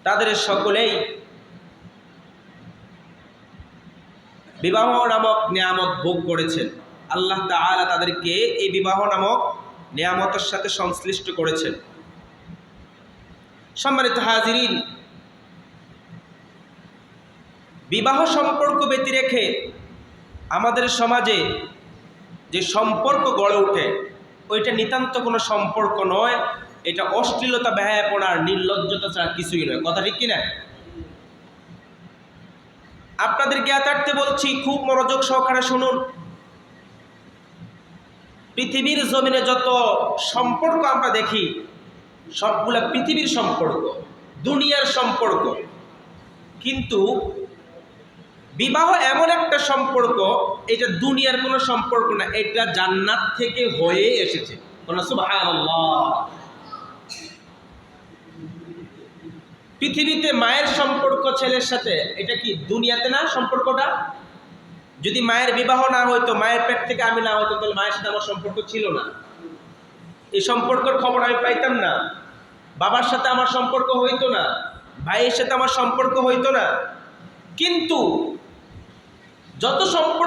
তাদের সকলেই বিবাহ নামক নিয়ামত ভোগ করেছেন। আল্লাহ তাআলা তাদেরকে এই বিবাহ নামক নিয়ামতের সাথে সংশ্লিষ্ট করেছেন। সম্মানিত হাজিরিন, বিবাহ সম্পর্ক ব্যতি রেখে আমাদের সমাজে যে সম্পর্ক গড়ে ওঠে ওইটা নিতান্ত কোনো সম্পর্ক নয়, এটা অশ্লীলতা, বেহায়াপনার, নির্লজ্জতা ছাড়া কিছুই নয়। কথা ঠিক কিনা? আপনাদের জ্ঞাতার্থে বলছি, খুব মনোযোগ সহকারে শুনুন। পৃথিবীর জমিনে যত সম্পর্ক আমরা দেখি সবগুলা পৃথিবীর সম্পর্ক, দুনিয়ার সম্পর্ক। কিন্তু বিবাহ এমন একটা সম্পর্ক, এটা দুনিয়ার কোনো সম্পর্ক না, এটা জান্নাত থেকে হয়ে এসেছে। সুবহানাল্লাহ। পৃথিবীতে মায়ের সম্পর্ক ছেলের সাথে, এটা কি দুনিয়াতে না সম্পর্কটা? যদি মায়ের বিবাহ না হইতো, মায়ের পেট থেকে আমি না হইতো, তাহলে মায়ের সাথে আমার সম্পর্ক ছিল না, এই সম্পর্কের খবর আমি পাইতাম না। বাবার সাথে আমার সম্পর্ক হইতো না, ভাইয়ের সাথে আমার সম্পর্ক হইতো না। কিন্তু যত সম্পর্ক